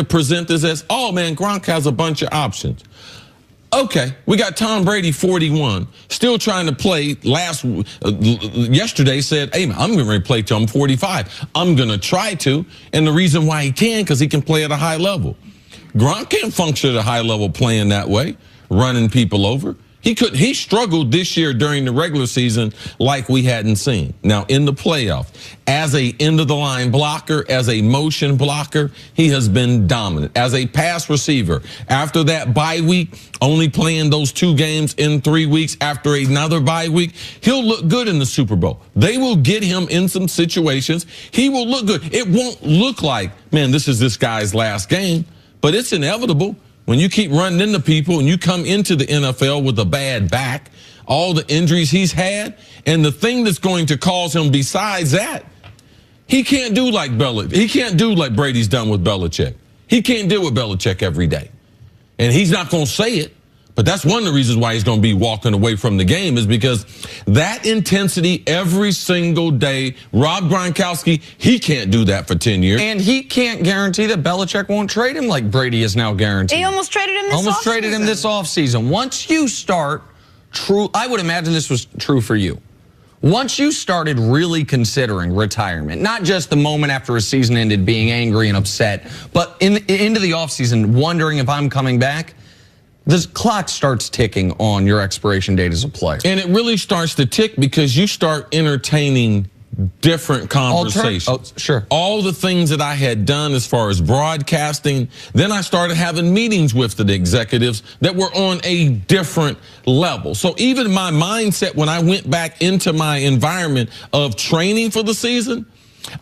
present this as, oh man, Gronk has a bunch of options. Okay, we got Tom Brady, 41, still trying to play. Yesterday said, hey, man, I'm going to play till I'm 45. I'm going to try to, and the reason why he can, because he can play at a high level. Gronk can't function at a high level playing that way, running people over. He struggled this year during the regular season like we hadn't seen. Now, in the playoff, as a end-of-the-line blocker, as a motion blocker, he has been dominant. As a pass receiver, after that bye week, only playing those 2 games in 3 weeks after another bye week, he'll look good in the Super Bowl. They will get him in some situations. He will look good. It won't look like, man, this is this guy's last game, but it's inevitable. When you keep running into people and you come into the NFL with a bad back, all the injuries he's had, and the thing that's going to cause him besides that, he can't do like he can't do like Brady's done with Belichick. He can't deal with Belichick every day. And he's not going to say it, but that's one of the reasons why he's going to be walking away from the game, is because that intensity every single day, Rob Gronkowski, he can't do that for 10 years. And he can't guarantee that Belichick won't trade him like Brady is now guaranteed. He almost traded him this offseason. Once you start, I would imagine this was true for you. Once you started really considering retirement, not just the moment after a season ended being angry and upset, but into the offseason wondering if I'm coming back, the clock starts ticking on your expiration date as a player. And it really starts to tick because you start entertaining different conversations. Sure. All the things that I had done as far as broadcasting, then I started having meetings with the executives that were on a different level. So even my mindset when I went back into my environment of training for the season,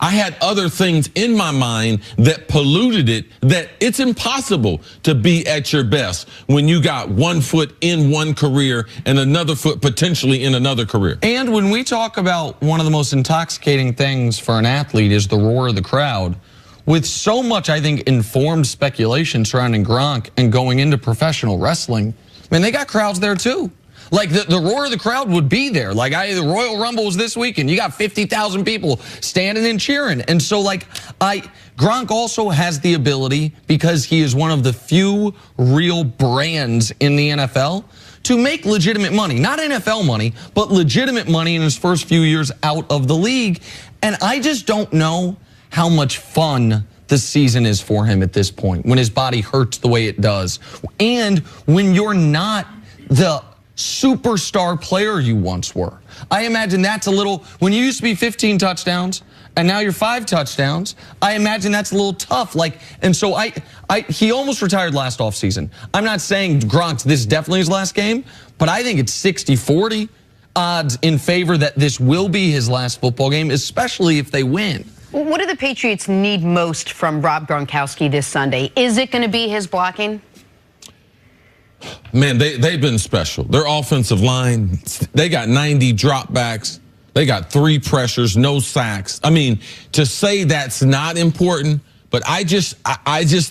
I had other things in my mind that polluted it, that it's impossible to be at your best when you got 1 foot in one career and another foot potentially in another career. And when we talk about one of the most intoxicating things for an athlete is the roar of the crowd, with so much, I think, informed speculation surrounding Gronk and going into professional wrestling, man, they got crowds there too. Like the roar of the crowd would be there. Like the Royal Rumble was this weekend. You got 50,000 people standing and cheering. And so Gronk also has the ability, because he is one of the few real brands in the NFL, to make legitimate money. Not NFL money, but legitimate money in his first few years out of the league. And I just don't know how much fun the season is for him at this point, when his body hurts the way it does. And when you're not the superstar player you once were. I imagine that's a little, when you used to be 15 touchdowns and now you're 5 touchdowns, I imagine that's a little tough. And so he almost retired last offseason. I'm not saying Gronk's, this is definitely his last game, but I think it's 60-40 odds in favor that this will be his last football game, especially if they win. What do the Patriots need most from Rob Gronkowski this Sunday? Is it going to be his blocking? Man, they've been special. Their offensive line, they got 90 dropbacks. They got 3 pressures, no sacks. I mean, to say that's not important, but I just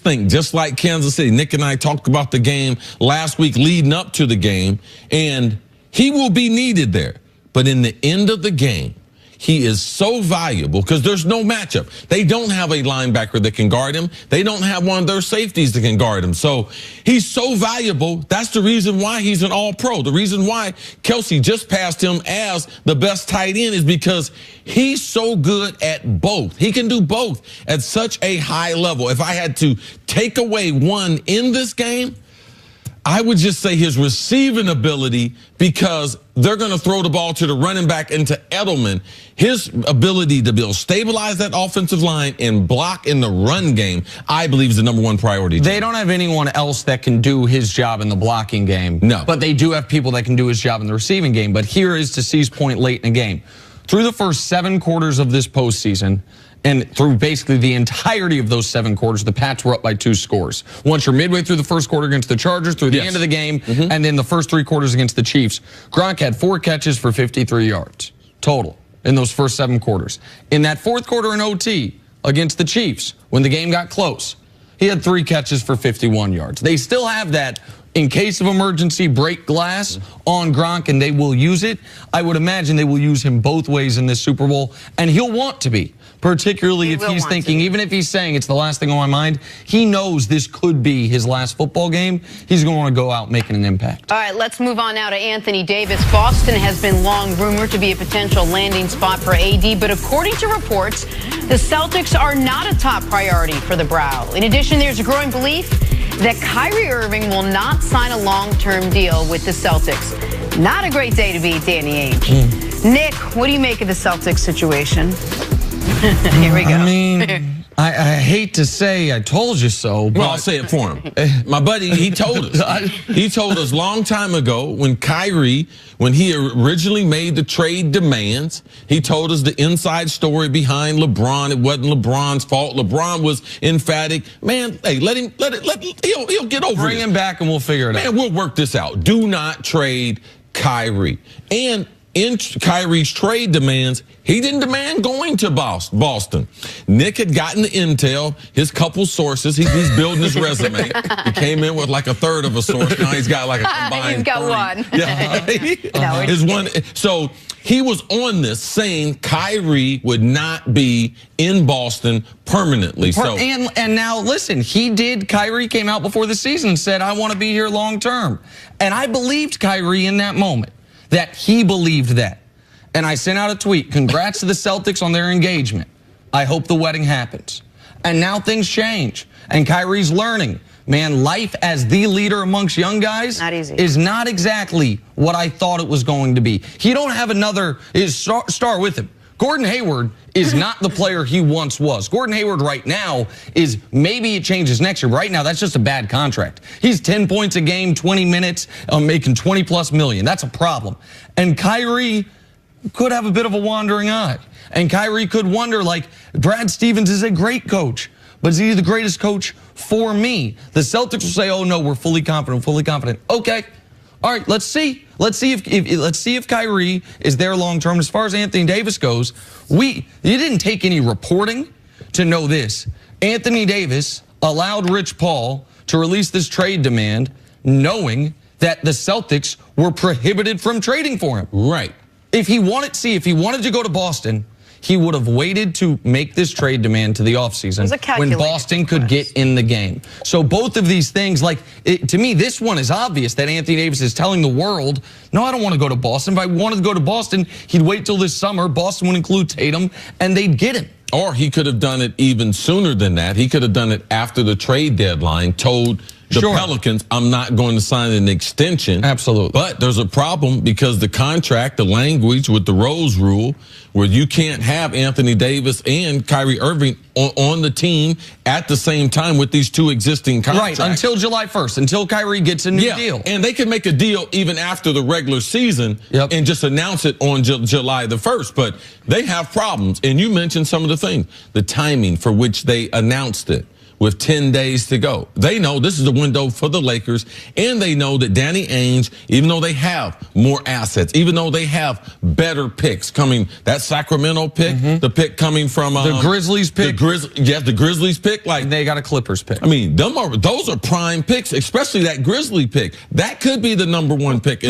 think, just like Kansas City, Nick and I talked about the game last week leading up to the game, and he will be needed there. But in the end of the game, he is so valuable because there's no matchup. They don't have a linebacker that can guard him. They don't have one of their safeties that can guard him. So he's so valuable. That's the reason why he's an all-pro. The reason why Kelsey just passed him as the best tight end is because he's so good at both. He can do both at such a high level. If I had to take away one in this game, I would just say his receiving ability, because they're going to throw the ball to the running back and to Edelman. His ability to be able to stabilize that offensive line and block in the run game, I believe, is the #1 priority. They don't have anyone else that can do his job in the blocking game. No. But they do have people that can do his job in the receiving game. But here is to C's point late in the game. Through the first 7 quarters of this postseason, and through basically the entirety of those 7 quarters, the Pats were up by 2 scores. Once you're midway through the first quarter against the Chargers, through the end of the game, and then the first 3 quarters against the Chiefs, Gronk had 4 catches for 53 yards total in those first 7 quarters. In that 4th quarter in OT against the Chiefs, when the game got close, he had 3 catches for 51 yards. They still have that in case of emergency, break glass on Gronk, and they will use it. I would imagine they will use him both ways in this Super Bowl, and he'll want to be. Particularly if he's thinking, even if he's saying it's the last thing on my mind, he knows this could be his last football game. He's going to want to go out making an impact. All right, let's move on now to Anthony Davis. Boston has been long rumored to be a potential landing spot for AD, but according to reports, the Celtics are not a top priority for the Brow. In addition, there's a growing belief that Kyrie Irving will not sign a long-term deal with the Celtics. Not a great day to be Danny Ainge. Nick, what do you make of the Celtics situation? Here we go. I mean, I hate to say I told you so, but... Well, I'll say it for him. My buddy, he told us. He told us a long time ago when Kyrie, when he originally made the trade demands, he told us the inside story behind LeBron. It wasn't LeBron's fault. LeBron was emphatic. Man, hey, let him, he'll get over it. Bring him back and we'll figure it out. Man, we'll work this out. Do not trade Kyrie. And in Kyrie's trade demands, he didn't demand going to Boston. Nick had gotten the intel, his couple sources. He's building his resume. He came in with like a third of a source. Now he's got like a combined He's got 3. One. Yeah. No, his one. So he was on this saying Kyrie would not be in Boston permanently. So and now listen, Kyrie came out before the season and said, I want to be here long term. And I believed Kyrie in that moment, that he believed that. And I sent out a tweet, congrats to the Celtics on their engagement. I hope the wedding happens. And now things change. And Kyrie's learning, man, life as the leader amongst young guys is not exactly what I thought it was going to be. He don't have another star with him. Gordon Hayward is not the player he once was. Gordon Hayward right now is, maybe it changes next year, but right now that's just a bad contract. He's 10 points a game, 20 minutes, making 20+ million. That's a problem. And Kyrie could have a bit of a wandering eye. And Kyrie could wonder, like, Brad Stevens is a great coach, but is he the greatest coach for me? The Celtics will say, oh no, we're fully confident, fully confident. Okay. All right, let's see. Let's see if Kyrie is there long term. As far as Anthony Davis goes, you didn't take any reporting to know this. Anthony Davis allowed Rich Paul to release this trade demand, knowing that the Celtics were prohibited from trading for him. Right. If he wanted to go to Boston, he would have waited to make this trade demand to the offseason when Boston could get in the game. So both of these things, to me, this one is obvious that Anthony Davis is telling the world, no, I don't want to go to Boston. If I wanted to go to Boston, he'd wait till this summer. Boston would include Tatum, and they'd get him. Or he could have done it even sooner than that. He could have done it after the trade deadline, told the Pelicans, I'm not going to sign an extension. Absolutely. But there's a problem because the contract, the language with the Rose rule, where you can't have Anthony Davis and Kyrie Irving on the team at the same time with these two existing contracts. Right, until July 1st, until Kyrie gets a new deal. And they can make a deal even after the regular season and just announce it on July the 1st. But they have problems. And you mentioned some of the things, the timing for which they announced it. With 10 days to go. They know this is a window for the Lakers, and they know that Danny Ainge, even though they have more assets, even though they have better picks coming, that Sacramento pick, the pick coming from the Grizzlies pick. The Grizzlies pick. And they got a Clippers pick. I mean, those are prime picks, especially that Grizzly pick. That could be the #1 pick.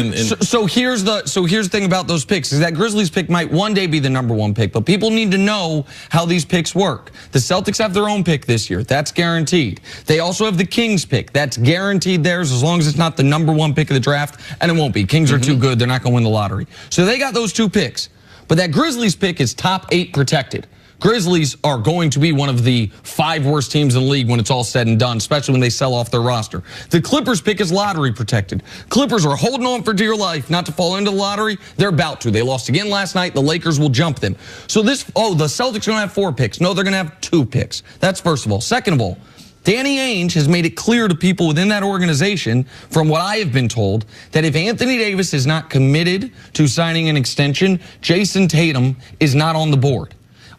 So here's the thing about those picks, is that Grizzlies pick might one day be the #1 pick, but people need to know how these picks work. The Celtics have their own pick this year. That's guaranteed. They also have the Kings pick. That's guaranteed theirs as long as it's not the #1 pick of the draft, and it won't be. Kings are too good. They're not going to win the lottery. So they got those 2 picks. But that Grizzlies pick is top 8 protected. Grizzlies are going to be one of the 5 worst teams in the league when it's all said and done, especially when they sell off their roster. The Clippers pick is lottery protected. Clippers are holding on for dear life not to fall into the lottery. They're about to. They lost again last night. The Lakers will jump them. So the Celtics are going to have 4 picks. No, they're going to have 2 picks. That's first of all. Second of all, Danny Ainge has made it clear to people within that organization, from what I have been told, that if Anthony Davis is not committed to signing an extension, Jason Tatum is not on the board.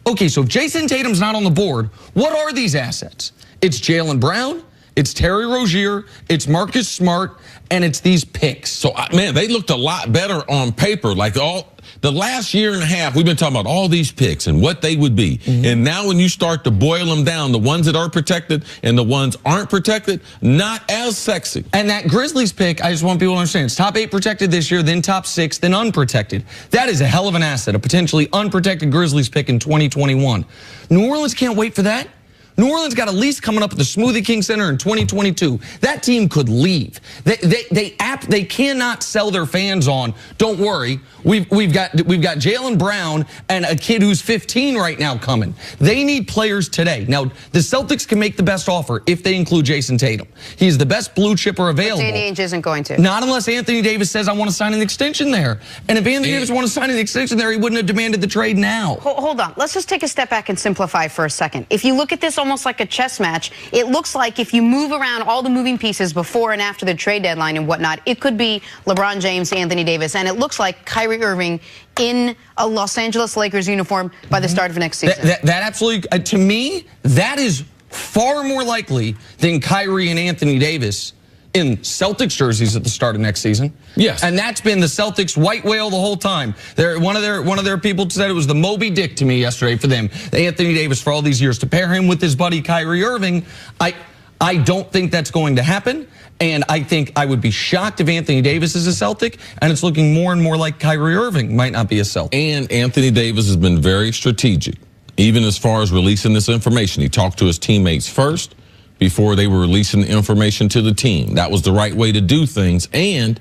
Okay, so if Jason Tatum's not on the board, what are these assets? It's Jaylen Brown It's Terry Rozier, it's Marcus Smart, and it's these picks. So, man, they looked a lot better on paper. Like the last year and a half, we've been talking about all these picks and what they would be. And now when you start to boil them down, the ones that are protected and the ones aren't protected, not as sexy. And that Grizzlies pick, I just want people to understand, it's top 8 protected this year, then top 6, then unprotected. That is a hell of an asset, a potentially unprotected Grizzlies pick in 2021. New Orleans can't wait for that. New Orleans got a lease coming up at the Smoothie King Center in 2022. That team could leave. They cannot sell their fans on. Don't worry, we've got Jaylen Brown and a kid who's 15 right now coming. They need players today. Now the Celtics can make the best offer if they include Jason Tatum. He's the best blue chipper available. But Danny Ainge isn't going to. Not unless Anthony Davis says I want to sign an extension there. And if Anthony Davis wanted to sign an extension there, he wouldn't have demanded the trade now. Hold on. Let's just take a step back and simplify for a second. If you look at this almost like a chess match, it looks like if you move around all the moving pieces before and after the trade deadline and whatnot, it could be LeBron James, Anthony Davis, and it looks like Kyrie Irving in a Los Angeles Lakers uniform by the start of next season. That absolutely, to me, that is far more likely than Kyrie and Anthony Davis in Celtics jerseys at the start of next season. Yes. And that's been the Celtics white whale the whole time. One of their people said it was the Moby Dick to me yesterday for them. Anthony Davis for all these years. To pair him with his buddy Kyrie Irving, I don't think that's going to happen. And I think I would be shocked if Anthony Davis is a Celtic, and it's looking more and more like Kyrie Irving might not be a Celtic. And Anthony Davis has been very strategic, even as far as releasing this information. He talked to his teammates first before they were releasing the information to the team. That was the right way to do things. And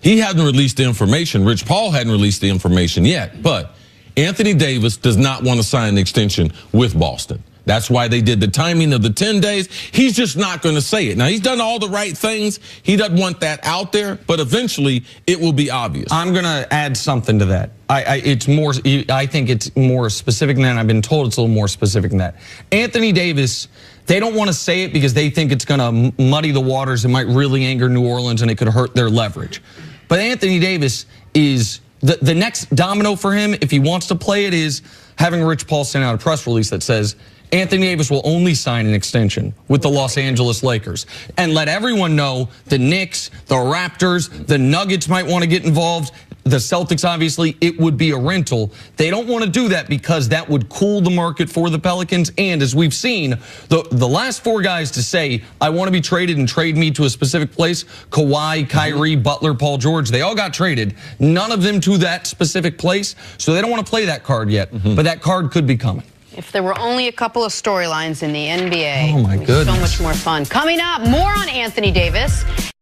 he hadn't released the information. Rich Paul hadn't released the information yet. But Anthony Davis does not want to sign an extension with Boston. That's why they did the timing of the 10 days. He's just not going to say it. Now, he's done all the right things. He doesn't want that out there, but eventually it will be obvious. I'm going to add something to that. I think it's more specific than that. I've been told it's a little more specific than that. Anthony Davis, they don't want to say it because they think it's going to muddy the waters. It might really anger New Orleans and it could hurt their leverage. But Anthony Davis is the next domino for him, if he wants to play it, is having Rich Paul send out a press release that says Anthony Davis will only sign an extension with the Los Angeles Lakers, and let everyone know the Knicks, the Raptors, the Nuggets might want to get involved. The Celtics, obviously, it would be a rental. They don't want to do that because that would cool the market for the Pelicans. And as we've seen, the last 4 guys to say, I want to be traded and trade me to a specific place, Kawhi, Kyrie, Butler, Paul George, they all got traded. None of them to that specific place. So they don't want to play that card yet. But that card could be coming. If there were only a couple of storylines in the NBA, oh my goodness, so much more fun. Coming up, more on Anthony Davis.